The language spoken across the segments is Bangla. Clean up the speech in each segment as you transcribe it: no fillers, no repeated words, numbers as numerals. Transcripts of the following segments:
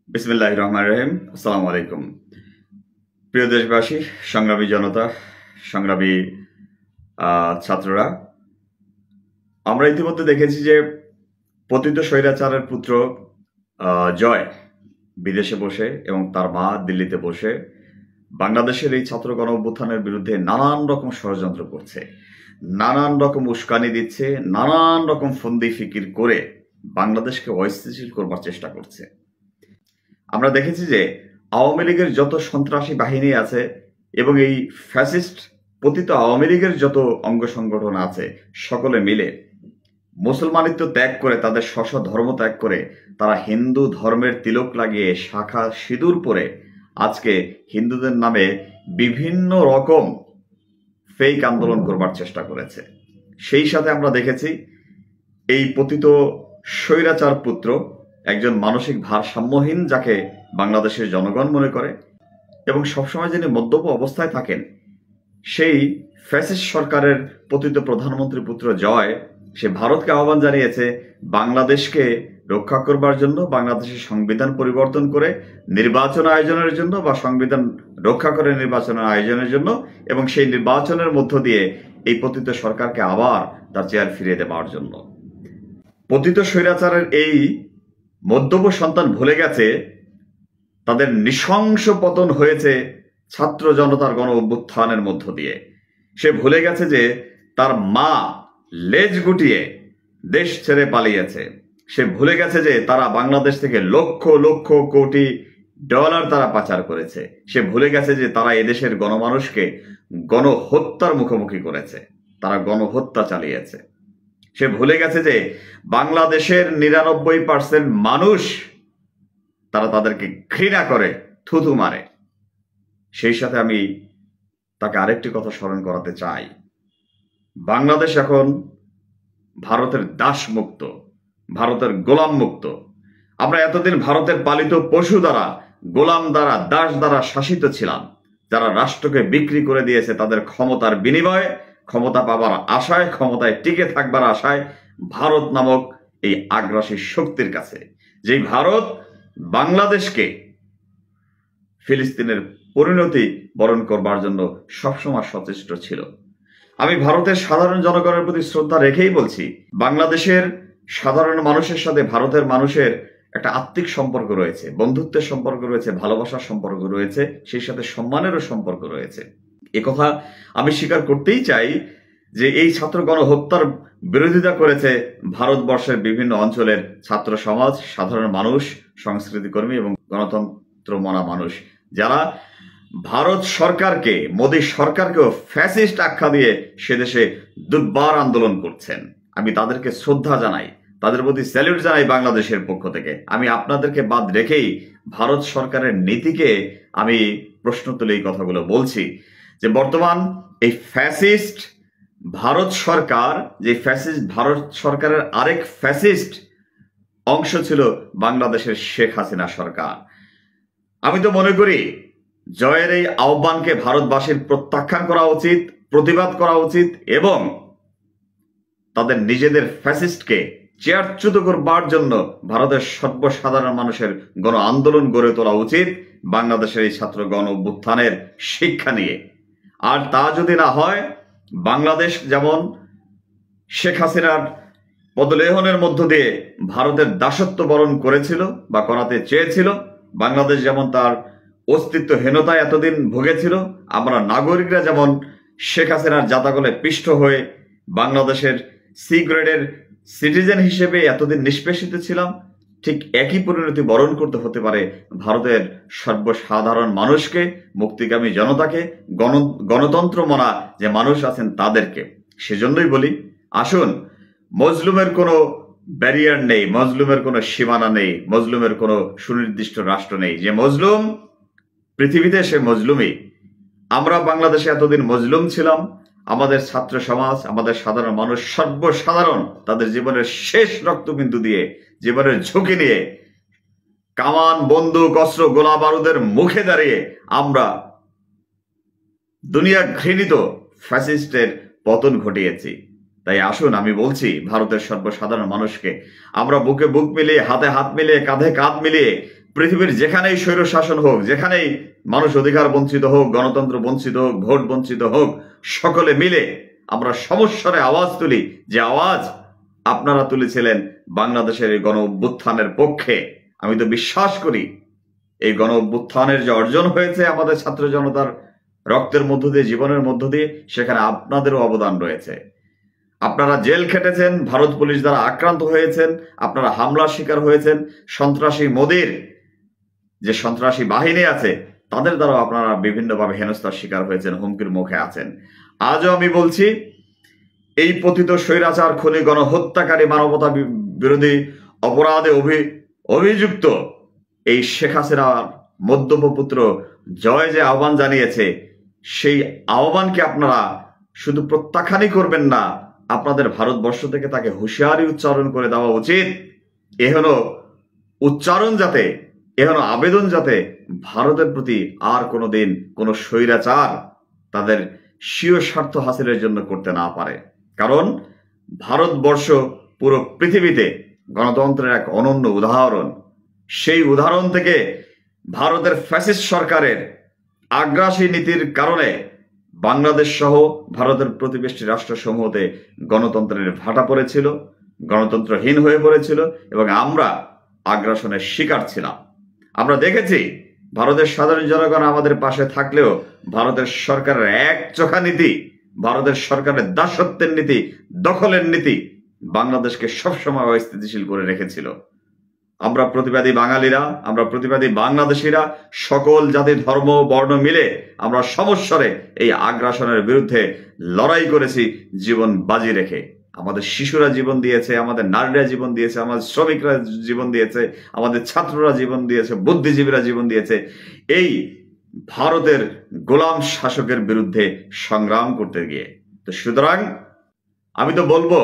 বিসমিল্লাহির রহমানির রহিম। আসসালামু আলাইকুম। প্রিয় দেশবাসী, সংগ্রামী জনতা, সংগ্রামী ছাত্ররা, আমরা ইতিমধ্যে দেখেছি যে পতিত স্বৈরাচারের পুত্র জয় বিদেশে বসে এবং তার মা দিল্লিতে বসে বাংলাদেশের এই ছাত্র গণ অভ্যুত্থানের বিরুদ্ধে নানান রকম ষড়যন্ত্র করছে, নানান রকম উস্কানি দিচ্ছে, নানান রকম ফন্দি ফিকির করে বাংলাদেশকে অস্থিতিশীল করবার চেষ্টা করছে। আমরা দেখেছি যে আওয়ামী লীগের যত সন্ত্রাসী বাহিনী আছে এবং এই ফ্যাসিস্ট পতিত আওয়ামী লীগের যত অঙ্গ সংগঠন আছে, সকলে মিলে মুসলমানিত্ব ত্যাগ করে, তাদের স্ব ধর্ম ত্যাগ করে তারা হিন্দু ধর্মের তিলক লাগিয়ে শাখা সিঁদুর পরে আজকে হিন্দুদের নামে বিভিন্ন রকম ফেক আন্দোলন করবার চেষ্টা করেছে। সেই সাথে আমরা দেখেছি এই পতিত স্বৈরাচার পুত্র একজন মানসিক ভারসাম্যহীন, যাকে বাংলাদেশের জনগণ মনে করে এবং সবসময় যিনি মদ্যপ অবস্থায় থাকেন, সেই ফ্যাসিস্ট সরকারের পতিত প্রধানমন্ত্রী পুত্র জয়, সে ভারতকে আহ্বান জানিয়েছে বাংলাদেশকে রক্ষা করবার জন্য, বাংলাদেশের সংবিধান পরিবর্তন করে নির্বাচন আয়োজনের জন্য বা সংবিধান রক্ষা করে নির্বাচনের আয়োজনের জন্য, এবং সেই নির্বাচনের মধ্য দিয়ে এই পতিত সরকারকে আবার তার চেয়ার ফিরিয়ে দেওয়ার জন্য। পতিত স্বৈরাচারের এই মদ্যপ সন্তান ভুলে গেছে তাদের নৃশংস পতন হয়েছে ছাত্র জনতার গণ অভ্যুত্থানের মধ্য দিয়ে। সে ভুলে গেছে যে তার মা লেজ গুটিয়ে দেশ ছেড়ে পালিয়েছে। সে ভুলে গেছে যে তারা বাংলাদেশ থেকে লক্ষ লক্ষ কোটি ডলার তারা পাচার করেছে। সে ভুলে গেছে যে তারা এদেশের গণমানুষকে গণহত্যার মুখোমুখি করেছে, তারা গণহত্যা চালিয়েছে। সে ভুলে গেছে যে বাংলাদেশের 99% মানুষ তারা তাদেরকে ঘৃণা করে, থুথু মারে। সেই সাথে আমি তাকে আরেকটি কথা স্মরণ করাতে চাই, বাংলাদেশ এখন ভারতের দাস মুক্ত, ভারতের গোলাম মুক্ত। আমরা এতদিন ভারতের পালিত পশু দ্বারা, গোলাম দ্বারা, দাস দ্বারা শাসিত ছিলাম, যারা রাষ্ট্রকে বিক্রি করে দিয়েছে তাদের ক্ষমতার বিনিময়ে, ক্ষমতা পাবার আশায়, ক্ষমতায় টিকে থাকবার আশায় ভারত নামক এই আগ্রাসী শক্তির কাছে। যেই ভারত বাংলাদেশকে ফিলিস্তিনের পরিণতি বরণ করবার জন্য সবসময় সচেষ্ট ছিল। আমি ভারতের সাধারণ জনগণের প্রতি শ্রদ্ধা রেখেই বলছি, বাংলাদেশের সাধারণ মানুষের সাথে ভারতের মানুষের একটা আত্মিক সম্পর্ক রয়েছে, বন্ধুত্বের সম্পর্ক রয়েছে, ভালোবাসার সম্পর্ক রয়েছে, সেই সাথে সম্মানেরও সম্পর্ক রয়েছে। একথা আমি স্বীকার করতেই চাই যে এই ছাত্র গণহত্যার বিরোধিতা করেছে ভারতবর্ষের বিভিন্ন অঞ্চলের ছাত্র সমাজ, সাধারণ মানুষ, সংস্কৃতিকর্মী এবং গণতন্ত্র মনা মানুষ, যারা ভারত সরকারকে, মোদী সরকারকেও ফ্যাসিস্ট আখ্যা দিয়ে সেদেশে দুর্বার আন্দোলন করছেন। আমি তাদেরকে শ্রদ্ধা জানাই, তাদের প্রতি স্যালিউট জানাই বাংলাদেশের পক্ষ থেকে। আমি আপনাদেরকে বাদ রেখেই ভারত সরকারের নীতিকে আমি প্রশ্ন তুলে এই কথাগুলো বলছি যে বর্তমান এই ফ্যাসিস্ট ভারত সরকার, যে ফ্যাসিস্ট ভারত সরকারের আরেক ফ্যাসিস্ট অংশ ছিল বাংলাদেশের শেখ হাসিনা সরকার। আমি তো মনে করি জয়ের এই আহ্বানকে ভারতবাসীর প্রত্যাখ্যান করা উচিত, প্রতিবাদ করা উচিত এবং তাদের নিজেদের ফ্যাসিস্টকে চেয়ারচ্যুত করবার জন্য ভারতের সর্বসাধারণ মানুষের গণ আন্দোলন গড়ে তোলা উচিত বাংলাদেশের এই ছাত্র গণ অভ্যুত্থানের শিক্ষা নিয়ে। আর তা যদি না হয়, বাংলাদেশ যেমন শেখ হাসিনার পদলেহনের মধ্য দিয়ে ভারতের দাসত্ব বরণ করেছিল বা করাতে চেয়েছিল, বাংলাদেশ যেমন তার অস্তিত্বহীনতায় এতদিন ভুগেছিল, আমরা নাগরিকরা যেমন শেখ হাসিনার জাতাকলে পিষ্ট হয়ে বাংলাদেশের সি গ্রেডের সিটিজেন হিসেবে এতদিন নিষ্পেষিত ছিলাম, ঠিক একই পরিণতি বরণ করতে হতে পারে ভারতের সর্বসাধারণ মানুষকে, মুক্তিকামী জনতাকে, গণতন্ত্র মনা যে মানুষ আছেন তাদেরকে। সেজন্যই বলি, আসুন, মজলুমের কোনো ব্যারিয়ার নেই, মজলুমের কোনো সীমানা নেই, মজলুমের কোনো সুনির্দিষ্ট রাষ্ট্র নেই। যে মজলুম পৃথিবীতে সে মজলুমই। আমরা বাংলাদেশে এতদিন মজলুম ছিলাম, আমাদের ছাত্র সমাজ, আমাদের সাধারণ মানুষ, সর্বসাধারণ তাদের জীবনের শেষ রক্তবিন্দু দিয়ে, জীবনের ঝুঁকি নিয়ে, কামান, বন্দুক, অস্ত্র, গোলা বারুদের মুখে দাঁড়িয়ে আমরা দুনিয়া ঘৃণিত ফ্যাসিস্টের পতন ঘটিয়েছি। তাই আসুন, আমি বলছি ভারতের সর্বসাধারণ মানুষকে, আমরা বুকে বুক মিলিয়ে, হাতে হাত মিলিয়ে, কাঁধে কাঁধ মিলিয়ে পৃথিবীর যেখানেই স্বৈর শাসন হোক, যেখানেই মানুষ অধিকার বঞ্চিত হোক, গণতন্ত্র বঞ্চিত হোক, ভোট বঞ্চিত হোক, সকলে মিলে আমরা সমস্যারে আওয়াজ তুলি, যে আওয়াজ আপনারা তুলেছিলেন বাংলাদেশের এই গণ অভ্যুত্থানের পক্ষে। আমি তো বিশ্বাস করি এই গণ অভ্যুত্থানের যে অর্জন হয়েছে আমাদের ছাত্র জনতার রক্তের মধ্য দিয়ে, জীবনের মধ্য দিয়ে, সেখানে আপনাদেরও অবদান রয়েছে। আপনারা জেল খেটেছেন, ভারত পুলিশ দ্বারা আক্রান্ত হয়েছেন, আপনারা হামলার শিকার হয়েছেন, সন্ত্রাসী মোদির যে সন্ত্রাসী বাহিনী আছে তাদের দ্বারা আপনারা বিভিন্নভাবে হেনস্থার শিকার হয়েছেন, হুমকির মুখে আছেন। আজও আমি বলছি, এই পতিত স্বৈরাচার, খুনি, গণহত্যাকারী, মানবতা বিরোধী অপরাধে অভিযুক্ত এই শেখ হাসিনার মধ্যপুত্র জয় যে আহ্বান জানিয়েছে, সেই আহ্বানকে আপনারা শুধু প্রত্যাখ্যানই করবেন না, আপনাদের ভারতবর্ষ থেকে তাকে হুঁশিয়ারি উচ্চারণ করে দেওয়া উচিত। এহেন উচ্চারণ যাতে, এহেন আবেদন যাতে ভারতের প্রতি আর কোনোদিন কোনো স্বৈরাচার তাদের স্বীয় স্বার্থ হাসিলের জন্য করতে না পারে। কারণ ভারতবর্ষ পুরো পৃথিবীতে গণতন্ত্রের এক অনন্য উদাহরণ। সেই উদাহরণ থেকে ভারতের ফ্যাসিস্ট সরকারের আগ্রাসী নীতির কারণে বাংলাদেশ সহ ভারতের প্রতিবেশী রাষ্ট্রসমূহতে গণতন্ত্রের ভাটা পড়েছিল, গণতন্ত্রহীন হয়ে পড়েছিল এবং আমরা আগ্রাসনের শিকার ছিলাম। আমরা দেখেছি ভারতের সাধারণ জনগণ আমাদের পাশে থাকলেও ভারতের সরকারের একচোখা নীতি, ভারতের সরকারের দাসত্বের নীতি, দখলের নীতি বাংলাদেশকে সবসময় অস্থিতিশীল করে রেখেছিল। আমরা প্রতিবাদী বাঙালিরা, আমরা প্রতিবাদী বাংলাদেশিরা, সকল জাতি ধর্ম বর্ণ মিলে আমরা সমস্যারে এই আগ্রাসনের বিরুদ্ধে লড়াই করেছি জীবন বাজি রেখে। আমাদের শিশুরা জীবন দিয়েছে, আমাদের নারীরা জীবন দিয়েছে, আমাদের শ্রমিকরা জীবন দিয়েছে, আমাদের ছাত্ররা জীবন দিয়েছে, বুদ্ধিজীবীরা জীবন দিয়েছে এই ভারতের গোলাম শাসকের বিরুদ্ধে সংগ্রাম করতে গিয়ে। তো সুতরাং আমি তো বলবো,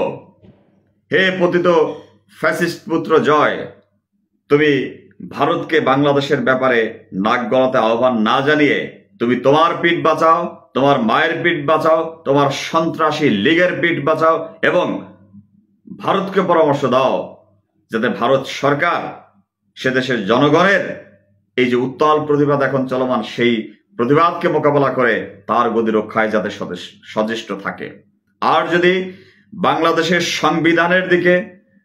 হে পতিত ফ্যাসিস্ট পুত্র জয়, তুমি ভারতকে বাংলাদেশের ব্যাপারে নাক গলাতে আহ্বান না জানিয়ে তুমি তোমার পিঠ বাঁচাও, তোমার মায়ের পিঠ বাঁচাও, তোমার সন্ত্রাসী লীগের পিঠ বাঁচাও এবং ভারতকে পরামর্শ দাও যাতে ভারত সরকার সে দেশের জনগণের এই যে উত্তাল প্রতিবাদ এখন চলমান, সেই প্রতিবাদকে মোকাবেলা করে তার গদি রক্ষায় যাতে সচেষ্ট থাকে। আর যদি বাংলাদেশের সংবিধানের দিকে,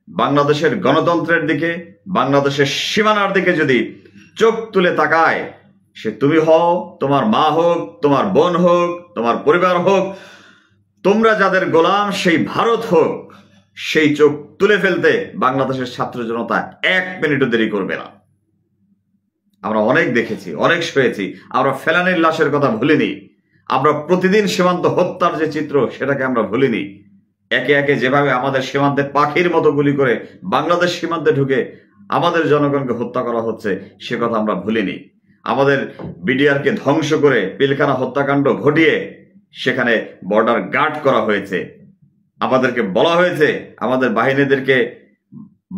বাংলাদেশের গণতন্ত্রের দিকে, বাংলাদেশের সীমানার দিকে যদি চোখ তুলে তাকায়, সে তুমি হও, তোমার মা হোক, তোমার বোন হোক, তোমার পরিবার হোক, তোমরা যাদের গোলাম সেই ভারত হোক, সেই চোখ তুলে ফেলতে বাংলাদেশের ছাত্র জনতা এক মিনিটও দেরি করবে না। আমরা অনেক দেখেছি, অনেক শুয়েছি, আমরা ফেলানির লাশের কথা ভুলিনি, আমরা প্রতিদিন সীমান্ত হত্যার যে চিত্র সেটাকে আমরা ভুলিনি। একে একে যেভাবে আমাদের সীমান্তে পাখির মতো গুলি করে বাংলাদেশ সীমান্তে ঢুকে আমাদের জনগণকে হত্যা করা হচ্ছে সে কথা আমরা ভুলিনি। আমাদের বিডিআরকে ধ্বংস করে পিলখানা হত্যাকাণ্ড ঘটিয়ে সেখানে বর্ডার গার্ড করা হয়েছে, আমাদেরকে বলা হয়েছে, আমাদের বাহিনীদেরকে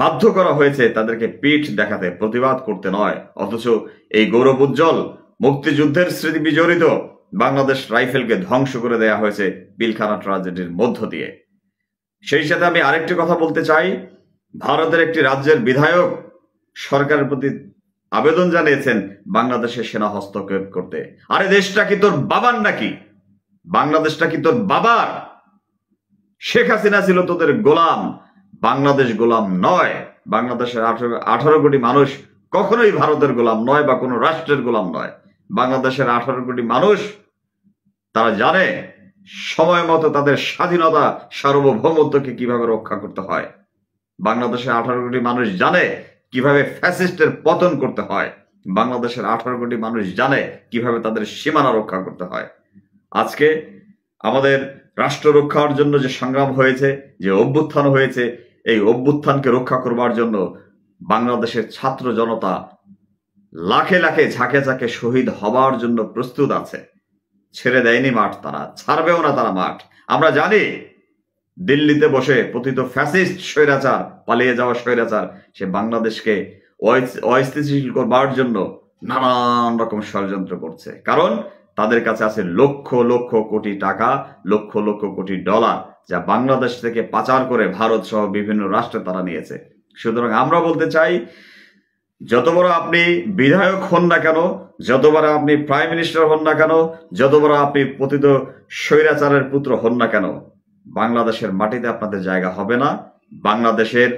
বাধ্য করা হয়েছে তাদেরকে পিঠ দেখাতে, প্রতিবাদ করতে নয়। অথচ এই গৌরব উজ্জ্বল মুক্তিযুদ্ধের স্মৃতি বিজড়িত বাংলাদেশ রাইফেলকে ধ্বংস করে দেয়া হয়েছে পিলখানা ট্রাজেডির মধ্য দিয়ে। সেই সাথে আমি আরেকটি কথা বলতে চাই, ভারতের একটি রাজ্যের বিধায়ক সরকারের প্রতি আবেদন জানিয়েছেন বাংলাদেশের সেনা হস্তক্ষেপ করতে। আরে দেশটা কি তোর বাবার নাকি? বাংলাদেশটা কি তোর বাবার? শেখ হাসিনা ছিল তোদের গোলাম, বাংলাদেশ গোলাম নয়। বাংলাদেশের 18 কোটি মানুষ কখনোই ভারতের গোলাম নয় বা কোনো রাষ্ট্রের গোলাম নয়। বাংলাদেশের 18 কোটি মানুষ তারা জানে সময় মতো তাদের স্বাধীনতা সার্বভৌমত্বকে কিভাবে রক্ষা করতে হয়। বাংলাদেশের 18 কোটি মানুষ জানে কিভাবে ফ্যাসিস্টের পতন করতে হয়। বাংলাদেশের 18 কোটি মানুষ জানে কিভাবে তাদের সীমানা রক্ষা করতে হয়। আজকে আমাদের রাষ্ট্র রক্ষার জন্য যে সংগ্রাম হয়েছে, যে অভ্যুত্থান হয়েছে, এই অভ্যুত্থানকে রক্ষা করবার জন্য বাংলাদেশের ছাত্র জনতা লাখে লাখে ঝাঁকে ঝাঁকে শহীদ হবার জন্য প্রস্তুত আছে। ছেড়ে দেয়নি মাঠ, তারা ছাড়বেও না তারা মাঠ। আমরা জানি দিল্লিতে বসে পতিত ফ্যাসিস্ট স্বৈরাচার, পালিয়ে যাওয়া স্বৈরাচার, সে বাংলাদেশকে অস্থিতিশীল করবার জন্য নানান রকম ষড়যন্ত্র করছে। কারণ তাদের কাছে আছে লক্ষ লক্ষ কোটি টাকা, লক্ষ লক্ষ কোটি ডলার, যা বাংলাদেশ থেকে পাচার করে ভারত সহ বিভিন্ন রাষ্ট্রে তারা নিয়েছে। সুতরাং আমরা বলতে চাই, যত বড় আপনি বিধায়ক হন না কেন, যত বড় আপনি প্রাইম মিনিস্টার হন না কেন, যত বড় আপনি পতিত স্বৈরাচারের পুত্র হন না কেন, বাংলাদেশের মাটিতে আপনাদের জায়গা হবে না। বাংলাদেশের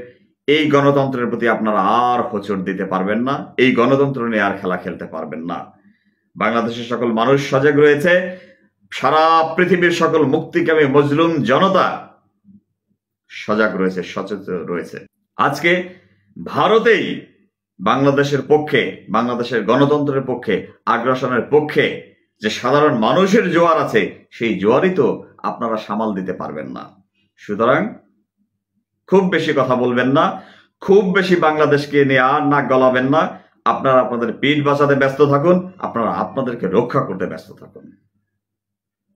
এই গণতন্ত্রের প্রতি আপনারা আর হোঁচট দিতে পারবেন না, এই গণতন্ত্র নিয়ে আর খেলা খেলতে পারবেন না। বাংলাদেশের সকল মানুষ সজাগ রয়েছে, সারা পৃথিবীর সকল মুক্তিকামী মজলুম জনতা সজাগ রয়েছে, সচেতন রয়েছে। আজকে ভারতেই বাংলাদেশের পক্ষে, বাংলাদেশের গণতন্ত্রের পক্ষে, আগ্রাসনের পক্ষে যে সাধারণ মানুষের জোয়ার আছে, সেই জোয়ারই তো আপনারা সামাল দিতে পারবেন না। সুতরাং খুব বেশি কথা বলবেন না, খুব বেশি বাংলাদেশকে নিয়ে আর নাক গলাবেন না। আপনারা আপনাদের পিঠ বাঁচাতে ব্যস্ত থাকুন, আপনারা আপনাদেরকে রক্ষা করতে ব্যস্ত থাকুন।